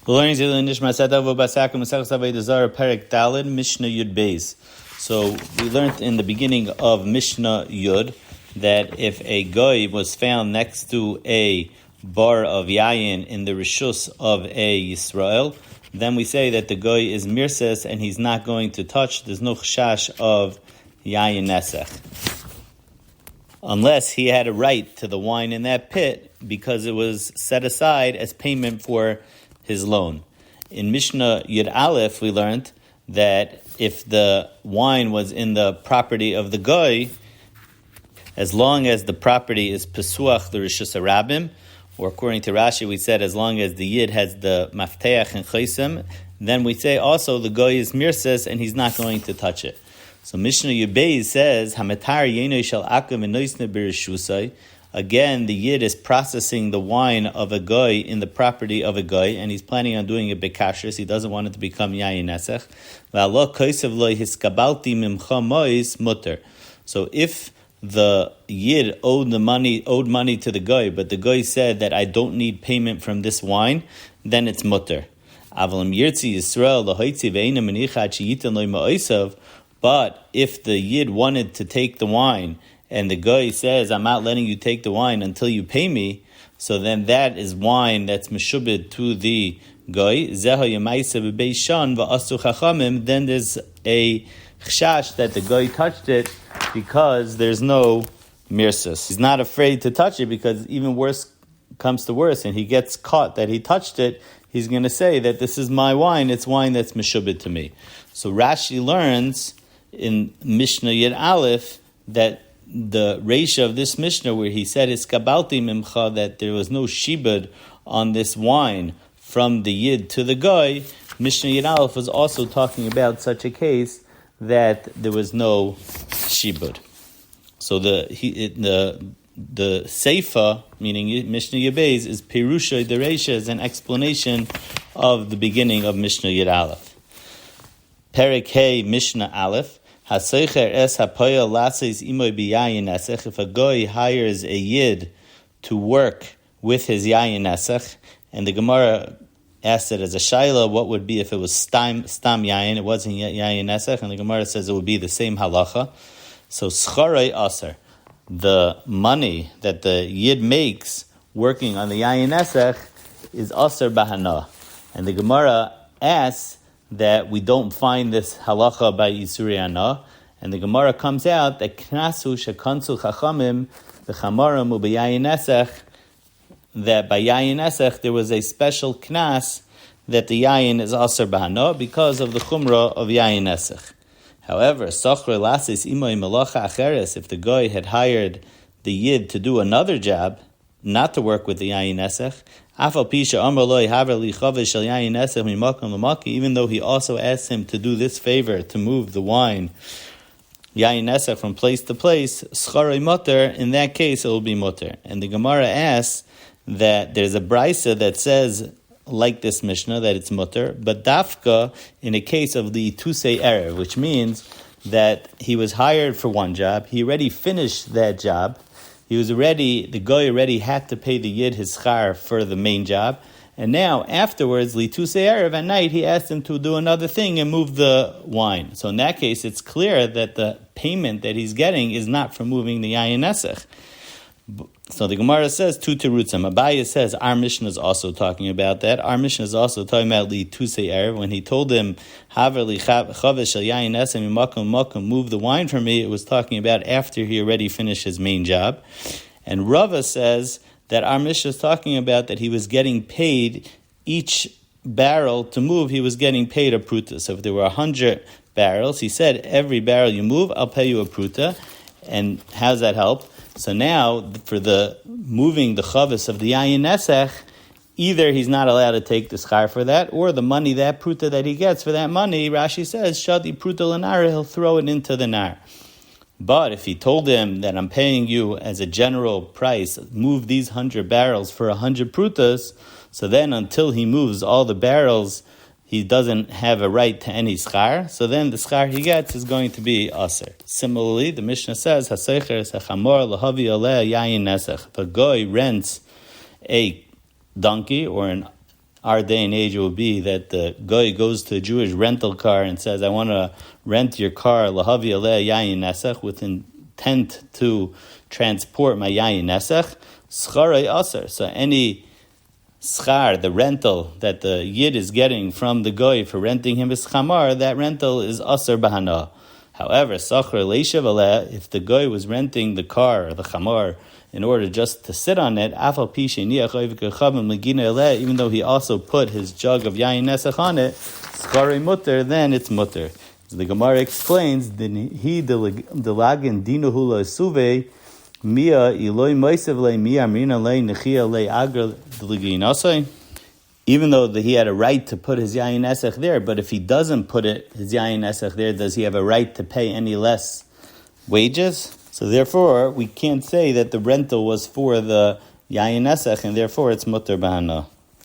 Learning Nishmas Etta Avodah Zarah Perek Daled Mishna Yud Beis. So we learned in the beginning of Mishna Yud that if a goy was found next to a bar of yayin in the rishus of a Yisrael, then we say that the goy is mirses and he's not going to touch. There's no chashash of yayin nesech, unless he had a right to the wine in that pit because it was set aside as payment for his loan. In Mishnah Yud Aleph, we learned that if the wine was in the property of the goy, as long as the property is pesuach the rishus harabim, or according to Rashi, we said as long as the yid has the mafteach and chaysim, then we say also the goy is mirses and he's not going to touch it. So Mishnah Yud Beis says, Hamatar yenoi shel akav enoisne b'rishusai. Again, the yid is processing the wine of a goy in the property of a goy, and he's planning on doing it bekashrus. He doesn't want it to become yayin nesech. V'alo kosev lo hiskabalti mimcha mois mutter. So if the yid owed money to the goy, but the goy said that I don't need payment from this wine, then it's mutter. Avalim yirtzi Yisrael lahoitzi ve'ena menichat sheyitan lo ma'osav. But if the yid wanted to take the wine, and the guy says, I'm not letting you take the wine until you pay me, so then that is wine that's meshubed to the guy. Then there's a chashash that the guy touched it because there's no mirsus. He's not afraid to touch it because even worse comes to worse and he gets caught that he touched it, he's going to say that this is my wine, it's wine that's meshubed to me. So Rashi learns in Mishnah Yud Aleph that the reisha of this Mishnah where he said iskabalti mimcha, that there was no shibud on this wine from the yid to the goy, Mishnah Yud Aleph was also talking about such a case that there was no shibud. So the seifa, meaning Mishnah Yud Beis, is pirusha, the reisha is an explanation of the beginning of Mishnah Yud Aleph. Perek Hey Mishnah Aleph. If a goy hires a yid to work with his yayin nesech, and the Gemara asked it as a shaila, what would be if it was stam yayin, it wasn't yayin nesech, and the Gemara says it would be the same halacha. So scharei aser, the money that the yid makes working on the yayin nesech is aser bahana, and the Gemara asks that we don't find this halacha by Yisuri Ana, and the Gemara comes out that knasu shekansu chachamim v'chamarim u'b'yayin nesech, that by yayin nesech there was a special knas that the yayin is aser b'hana because of the chumrah of yayin nesech. However, sachre lasis imay melacha acheres, if the guy had hired the yid to do another job, not to work with the yayin nesech, even though he also asked him to do this favor, to move the wine, yayin nesech, from place to place, scharei mutter, in that case it will be mutter. And the Gemara asks that there's a brisa that says, like this Mishnah, that it's mutter, but dafka in a case of the tusei erev, which means that he was hired for one job, he already finished that job, the guy already had to pay the yid his schar for the main job, and now afterwards, litusei erev, at night, he asked him to do another thing and move the wine. So in that case, it's clear that the payment that he's getting is not for moving the yayin nesech. So the Gemara says, two terutzim. Abaye says, our Mishnah is also talking about that. Our Mishnah is also talking about litusei erev. When he told him, haver li chavesh shel yayin nesech mimakom, move the wine for me, it was talking about after he already finished his main job. And Rava says that our Mishnah is talking about that he was getting paid each barrel to move, he was getting paid a pruta. So if there were 100 barrels, he said, every barrel you move, I'll pay you a pruta. And how does that help? So now, for the moving the chavis of the yayin nesech, either he's not allowed to take the schar for that, or the money, that pruta that he gets for that money, Rashi says, shadi pruta l'nar, he'll throw it into the nar. But if he told him that I'm paying you as a general price, move these 100 barrels for 100 prutas, so then until he moves all the barrels, he doesn't have a right to any schar, so then the schar he gets is going to be aser. Similarly, the Mishnah says, Hasecher sechamor lahavi aleh yayin nesech. If a goy rents a donkey or our day and age, it would be that the guy goes to a Jewish rental car and says, I want to rent your car, lahavi aleh yayin nesach, with intent to transport my yayin nesach, scharai aser. So any schar, the rental that the yid is getting from the goy for renting him his chamar, that rental is aser bahana. However, sachar leishav aleh, if the goy was renting the car or the chamar in order just to sit on it, even though he also put his jug of yayin nesach on it, schare mutter, then it's mutter. As the Gemara explains, he delagin dinuhula suve mia iloi meisev le mia mina le nechia le agra deliginasai. Even though he had a right to put his yayin nesach there, but if he doesn't put his yayin nesach there, does he have a right to pay any less wages? So therefore, we can't say that the rental was for the yayin nesach, and therefore it's mutter bahana.